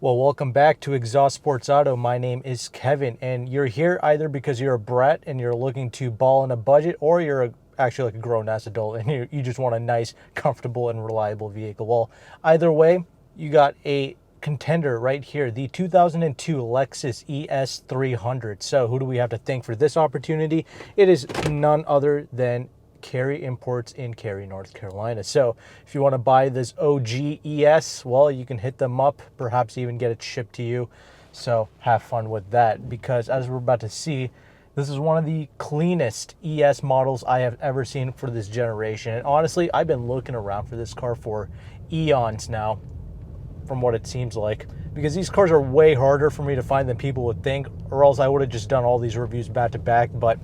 Well, welcome back to Exhaust Sports Auto. My name is Kevin, and you're here either because you're a brat and you're looking to ball on a budget, or you're actually like a grown-ass adult and you just want a nice, comfortable, and reliable vehicle. Well, either way, you got a contender right here, the 2002 Lexus ES300. So who do we have to thank for this opportunity? It is none other than Cary Imports in Cary, North Carolina. So if you want to buy this OG ES, well, you can hit them up, perhaps even get it shipped to you. So have fun with that, because as we're about to see, this is one of the cleanest ES models I have ever seen for this generation. And honestly, I've been looking around for this car for eons now, from what it seems like, because these cars are way harder for me to find than people would think, or else I would have just done all these reviews back to back. But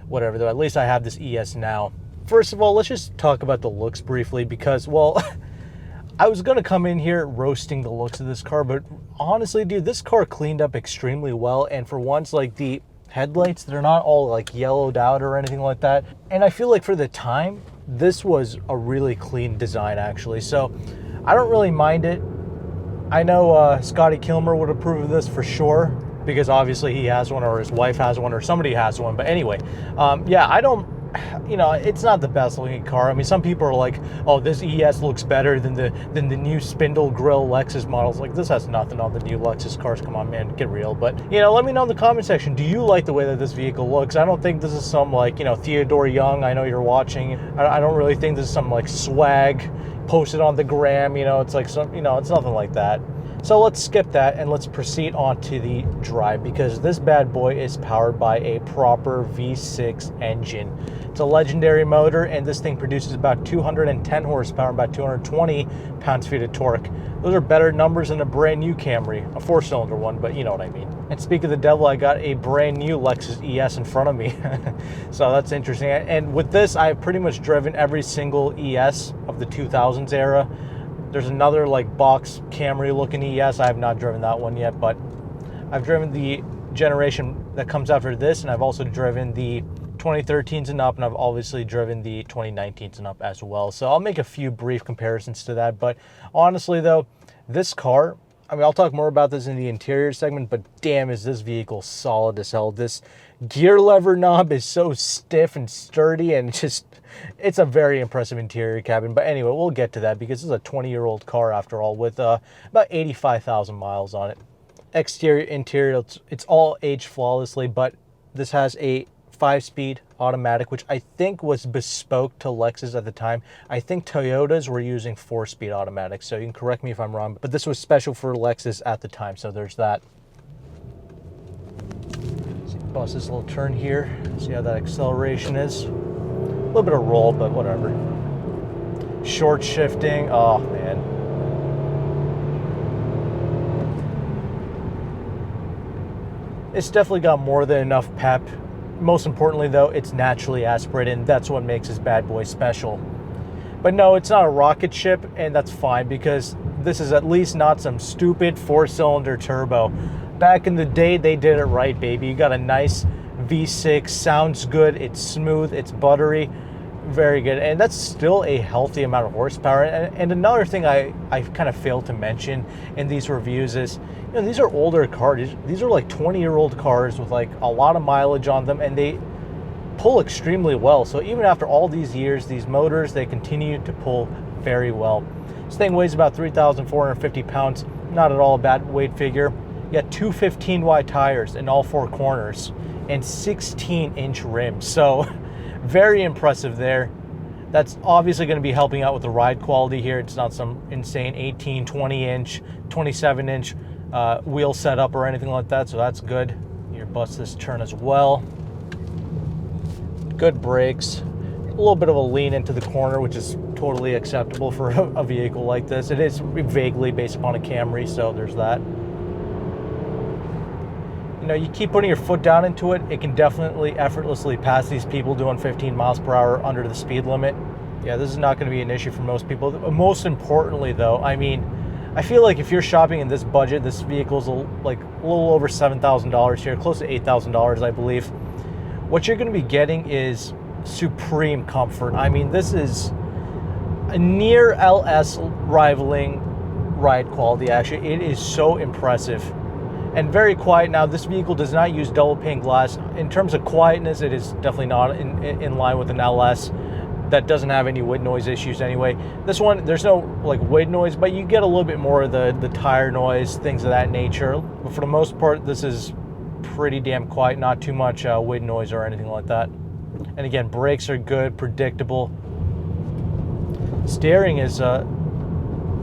whatever, though, at least I have this ES now. First of all, let's just talk about the looks briefly, because, well, I was going to come in here roasting the looks of this car, but honestly, dude, this car cleaned up extremely well. And for once, like, the headlights, they're not all like yellowed out or anything like that. And I feel like for the time, this was a really clean design, actually. So I don't really mind it. I know Scotty Kilmer would approve of this for sure, because obviously he has one, or his wife has one, or somebody has one. But anyway, yeah, I don't, you know, it's not the best looking car. I mean, some people are like, oh, this ES looks better than the new spindle grill Lexus models. Like, this has nothing on the new Lexus cars. Come on, man, get real. But, you know, let me know in the comment section, do you like the way that this vehicle looks? I don't think this is some, like, you know, Theodore Young, I know you're watching. I don't really think this is some, like, swag posted on the gram. You know, it's like some, you know, it's nothing like that. So let's skip that and let's proceed on to the drive, because this bad boy is powered by a proper V6 engine. It's a legendary motor, and this thing produces about 210 horsepower and about 220 pounds-feet of torque. Those are better numbers than a brand new Camry, a four-cylinder one, but you know what I mean. And speak of the devil, I got a brand new Lexus ES in front of me. So that's interesting. And with this, I've pretty much driven every single ES of the 2000s era. There's another like box Camry looking ES. I have not driven that one yet, but I've driven the generation that comes after this, and I've also driven the 2013s and up, and I've obviously driven the 2019s and up as well. So I'll make a few brief comparisons to that. But honestly though, this car, I mean, I'll talk more about this in the interior segment, but damn, is this vehicle solid as hell. This gear lever knob is so stiff and sturdy, and it's a very impressive interior cabin. But anyway, we'll get to that, because this is a 20-year-old car after all, with about 85,000 miles on it. Exterior, interior, it's all aged flawlessly, but this has a 5-speed automatic, which I think was bespoke to Lexus at the time. I think Toyotas were using 4-speed automatics, so you can correct me if I'm wrong, but this was special for Lexus at the time, so there's that. Let's bust this little turn here, see how that acceleration is. A little bit of roll, but whatever. Short shifting, oh man. It's definitely got more than enough pep. Most importantly though, it's naturally aspirated, and that's what makes this bad boy special. But no, it's not a rocket ship, and that's fine, because this is at least not some stupid 4-cylinder turbo. Back in the day, they did it right, baby. You got a nice V6, sounds good, it's smooth, it's buttery, very good, and that's still a healthy amount of horsepower. And another thing I kind of failed to mention in these reviews is, you know, these are older cars. These are like 20-year-old cars with like a lot of mileage on them, and they pull extremely well. So even after all these years, these motors, they continue to pull very well. This thing weighs about 3,450 pounds, not at all a bad weight figure. You got two 15-wide tires in all 4 corners and 16-inch rims. So very impressive there. That's obviously going to be helping out with the ride quality here. It's not some insane 18, 20-inch, 27-inch wheel setup or anything like that, so that's good. Here, bust this turn as well. Good brakes. A little bit of a lean into the corner, which is totally acceptable for a vehicle like this. It is vaguely based upon a Camry, so there's that. You know, you keep putting your foot down into it, it can definitely effortlessly pass these people doing 15 miles per hour under the speed limit. Yeah, this is not going to be an issue for most people. Most importantly though, I mean, I feel like if you're shopping in this budget, this vehicle's like a little over $7,000 here, close to $8,000, I believe. What you're going to be getting is supreme comfort. I mean, this is a near LS rivaling ride quality. Actually, it is so impressive and very quiet. Now, this vehicle does not use double pane glass. In terms of quietness, it is definitely not in line with an LS that doesn't have any wind noise issues anyway. This one, there's no like wind noise, but you get a little bit more of the tire noise, things of that nature. But for the most part, this is pretty damn quiet, not too much wind noise or anything like that. And again, brakes are good, predictable. Steering is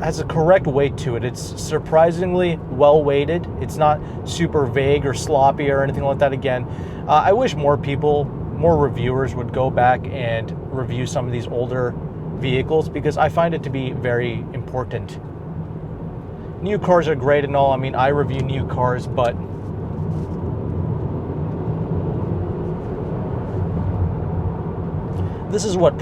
has a correct weight to it. It's surprisingly well weighted. It's not super vague or sloppy or anything like that. Again, I wish more reviewers would go back and review some of these older vehicles, because I find it to be very important. New cars are great and all. I mean, I review new cars, but this is what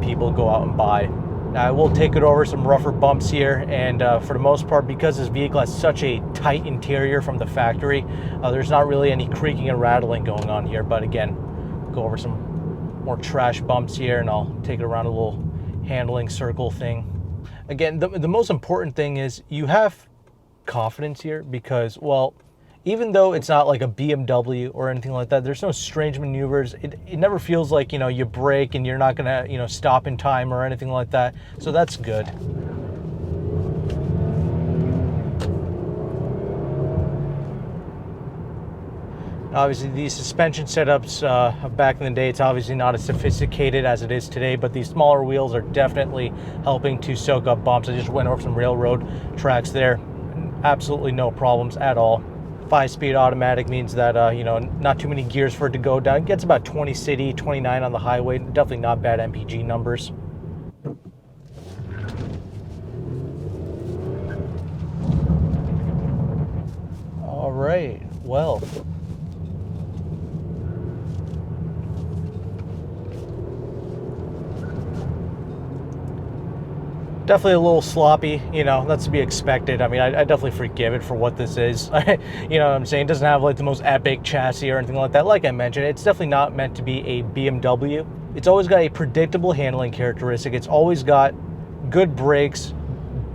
people go out and buy. Now, I will take it over some rougher bumps here, and for the most part, because this vehicle has such a tight interior from the factory, there's not really any creaking and rattling going on here. But again, go over some more trash bumps here, and I'll take it around a little handling circle thing. Again, the most important thing is you have confidence here, because, well, even though it's not like a BMW or anything like that, there's no strange maneuvers. It never feels like, you know, you brake and you're not gonna, you know, stop in time or anything like that. So that's good. Obviously, these suspension setups back in the day, it's obviously not as sophisticated as it is today, but these smaller wheels are definitely helping to soak up bumps. I just went over some railroad tracks there. Absolutely no problems at all. 5-speed automatic means that, you know, not too many gears for it to go down. It gets about 20 city, 29 on the highway. Definitely not bad MPG numbers. All right, well. Definitely a little sloppy, you know, that's to be expected. I mean, I definitely forgive it for what this is. You know what I'm saying? It doesn't have like the most epic chassis or anything like that. Like I mentioned, it's definitely not meant to be a BMW. It's always got a predictable handling characteristic. It's always got good brakes,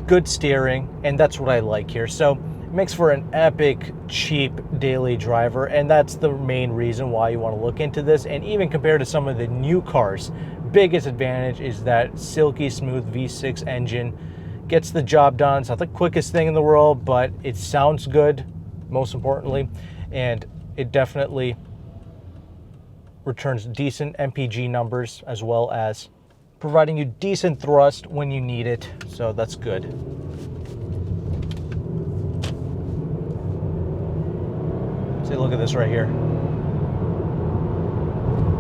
good steering, and that's what I like here. So it makes for an epic, cheap daily driver, and that's the main reason why you want to look into this. And even compared to some of the new cars, biggest advantage is that silky smooth V6 engine. Gets the job done. It's not the quickest thing in the world, but it sounds good, most importantly, and it definitely returns decent MPG numbers, as well as providing you decent thrust when you need it. So that's good. See, look at this right here.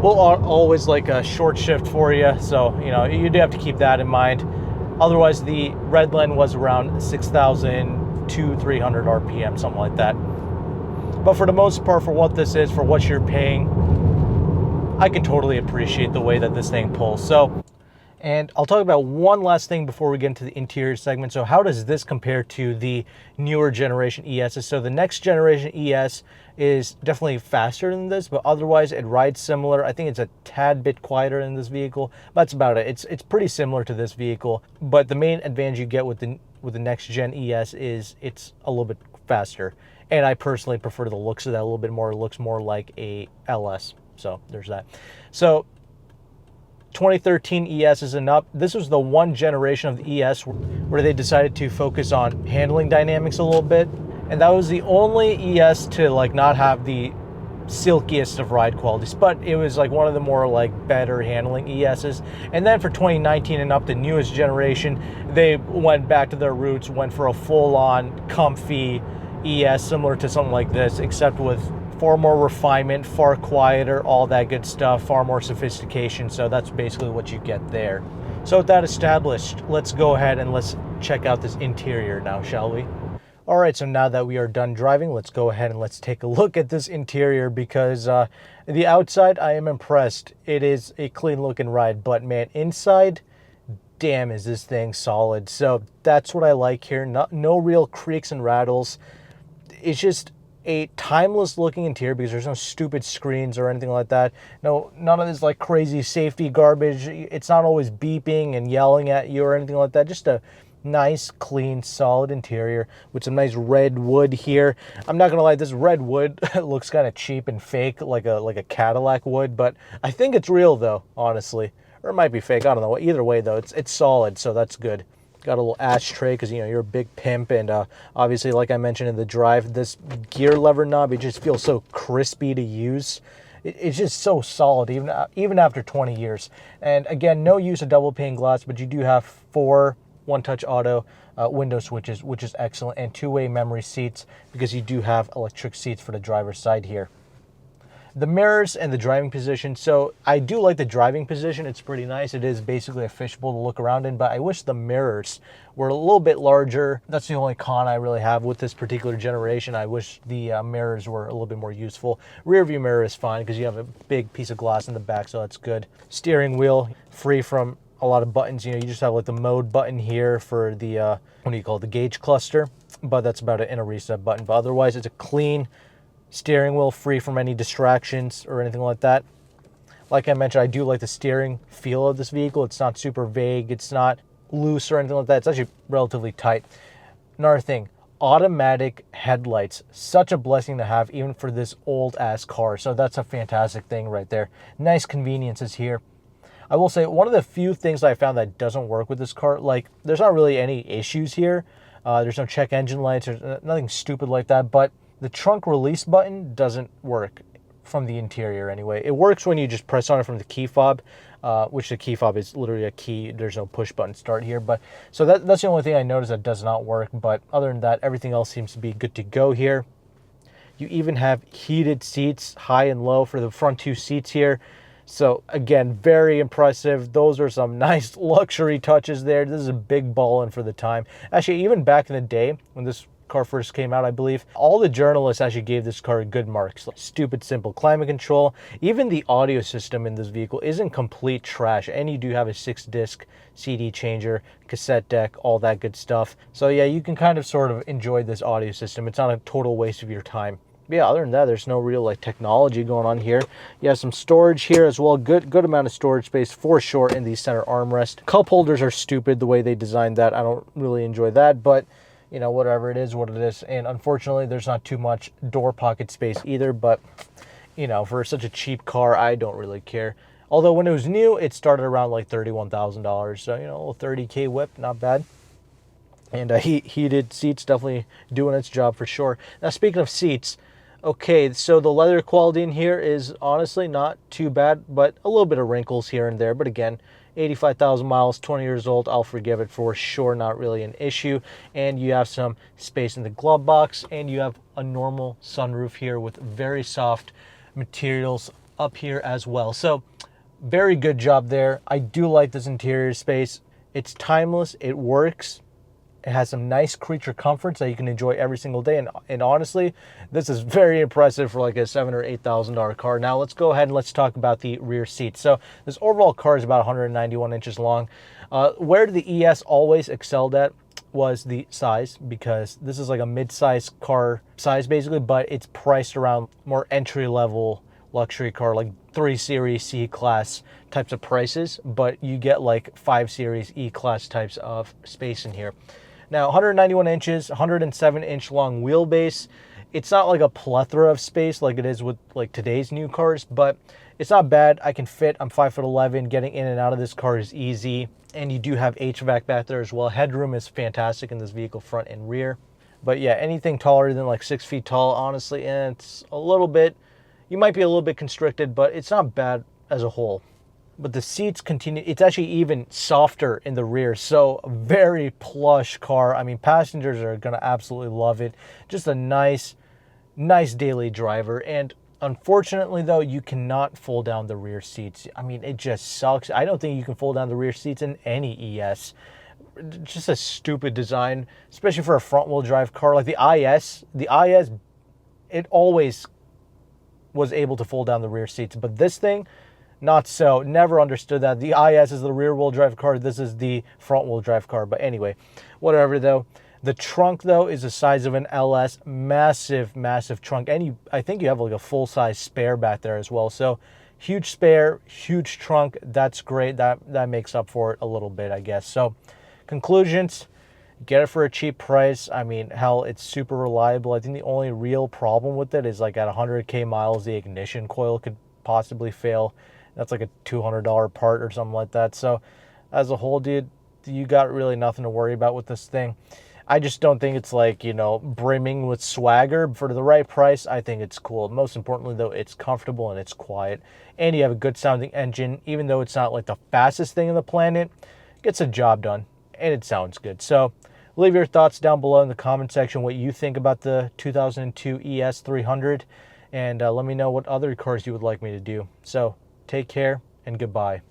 We'll always like a short shift for you, so you know you do have to keep that in mind. Otherwise, the Redland was around 6,000 to 300 RPM, something like that. But for the most part, for what this is, for what you're paying, I can totally appreciate the way that this thing pulls. So, and I'll talk about one last thing before we get into the interior segment. So how does this compare to the newer generation ESs? So the next generation ES is definitely faster than this, but otherwise it rides similar. I think it's a tad bit quieter than this vehicle. That's about it. It's pretty similar to this vehicle, but the main advantage you get with the next gen ES is it's a little bit faster. And I personally prefer the looks of that a little bit more. It looks more like a LS. So there's that. So 2013 ES is enough. This was the one generation of the ES where they decided to focus on handling dynamics a little bit. And that was the only ES to like not have the silkiest of ride qualities, but it was like one of the more like better handling ESs. And then for 2019 and up, the newest generation, they went back to their roots, went for a full-on comfy ES similar to something like this, except with far more refinement, far quieter, all that good stuff, far more sophistication. So that's basically what you get there. So with that established, let's go ahead and let's check out this interior now, shall we? All right, so now that we are done driving, let's go ahead and let's take a look at this interior, because the outside, I am impressed. It is a clean looking ride, but man, inside, damn, is this thing solid. So that's what I like here. No real creaks and rattles. It's just a timeless looking interior because there's no stupid screens or anything like that. No, none of this like crazy safety garbage. It's not always beeping and yelling at you or anything like that. Just a Nice, clean, solid interior with some nice red wood here. I'm not gonna lie, this red wood looks kind of cheap and fake, like a Cadillac would, but I think it's real though, honestly. Or it might be fake, I don't know. Either way though, it's solid, so that's good. Got a little ashtray because, you know, you're a big pimp, and obviously, like I mentioned in the drive, this gear lever knob, it just feels so crispy to use. It's just so solid, even after 20 years. And again, no use of double pane glass, but you do have 4 one-touch auto window switches, which is excellent, and 2-way memory seats because you do have electric seats for the driver's side here. The mirrors and the driving position. So I do like the driving position. It's pretty nice. It is basically a fishbowl to look around in, but I wish the mirrors were a little bit larger. That's the only con I really have with this particular generation. I wish the mirrors were a little bit more useful. Rear view mirror is fine because you have a big piece of glass in the back, so that's good. Steering wheel, free from a lot of buttons. You know, you just have like the mode button here for the, what do you call it, the gauge cluster, but that's about it, and a reset button. But otherwise, it's a clean steering wheel, free from any distractions or anything like that. Like I mentioned, I do like the steering feel of this vehicle. It's not super vague. It's not loose or anything like that. It's actually relatively tight. Another thing, automatic headlights. Such a blessing to have even for this old ass car. So that's a fantastic thing right there. Nice conveniences here. I will say one of the few things I found that doesn't work with this car, like there's not really any issues here. There's no check engine lights or nothing stupid like that, but the trunk release button doesn't work from the interior anyway. It works when you just press on it from the key fob, which the key fob is literally a key. There's no push button start here. But so that's the only thing I noticed that does not work. But other than that, everything else seems to be good to go here. You even have heated seats, high and low, for the front 2 seats here. So again, very impressive. Those are some nice luxury touches there. This is a big ball-in for the time. Actually, even back in the day when this car first came out, I believe, all the journalists actually gave this car good marks. Like, stupid simple climate control. Even the audio system in this vehicle isn't complete trash, and you do have a 6-disc CD changer, cassette deck, all that good stuff. So yeah, you can kind of sort of enjoy this audio system. It's not a total waste of your time. But yeah, other than that, there's no real like technology going on here. You have some storage here as well. Good amount of storage space for sure in the center armrest. Cup holders are stupid the way they designed that. I don't really enjoy that, but you know, whatever, it is what it is. And unfortunately, there's not too much door pocket space either, but you know, for such a cheap car, I don't really care. Although when it was new, it started around like $31,000. So, you know, a $30K whip, not bad. And heated seats, definitely doing its job for sure. Now, speaking of seats, okay, so the leather quality in here is honestly not too bad, but a little bit of wrinkles here and there. But again, 85,000 miles, 20 years old, I'll forgive it for sure, not really an issue. And you have some space in the glove box, and you have a normal sunroof here with very soft materials up here as well. So very good job there. I do like this interior space. It's timeless, it works. It has some nice creature comforts that you can enjoy every single day. And honestly, this is very impressive for like a $7,000 or $8,000 car. Now let's go ahead and let's talk about the rear seats. So this overall car is about 191 inches long. Where the ES always excelled at was the size, because this is like a mid-size car size basically, but it's priced around more entry-level luxury car, like 3 Series C-Class types of prices, but you get like 5 Series E-Class types of space in here. Now, 191 inches, 107-inch long wheelbase. It's not like a plethora of space like it is with like today's new cars, but it's not bad. I can fit. I'm 5'11". Getting in and out of this car is easy. And you do have HVAC back there as well. Headroom is fantastic in this vehicle, front and rear. But yeah, anything taller than like 6 feet tall, honestly, and it's a little bit, you might be a little bit constricted, but it's not bad as a whole. But the seats continue, it's actually even softer in the rear. So a very plush car. I mean, passengers are gonna absolutely love it. Just a nice daily driver. And unfortunately though, you cannot fold down the rear seats. I mean, it just sucks. I don't think you can fold down the rear seats in any ES. Just a stupid design, especially for a front wheel drive car. Like the IS, it always was able to fold down the rear seats, but this thing, not so. Never understood that. The IS is the rear wheel drive car. This is the front wheel drive car. But anyway, whatever though. The trunk though is the size of an LS. Massive trunk. And I think you have like a full size spare back there as well. So huge spare, huge trunk. That's great. That makes up for it a little bit, I guess. So conclusions, Get it for a cheap price. I mean, hell, it's super reliable. I think the only real problem with it is like at 100K miles, the ignition coil could possibly fail. That's like a $200 part or something like that. So as a whole, dude, you got really nothing to worry about with this thing. I just don't think it's like, you know, brimming with swagger. For the right price, I think it's cool. Most importantly, though, it's comfortable and it's quiet. And you have a good sounding engine. Even though it's not like the fastest thing on the planet, it gets a job done and it sounds good. So leave your thoughts down below in the comment section what you think about the 2002 ES300. And let me know what other cars you would like me to do. So take care and goodbye.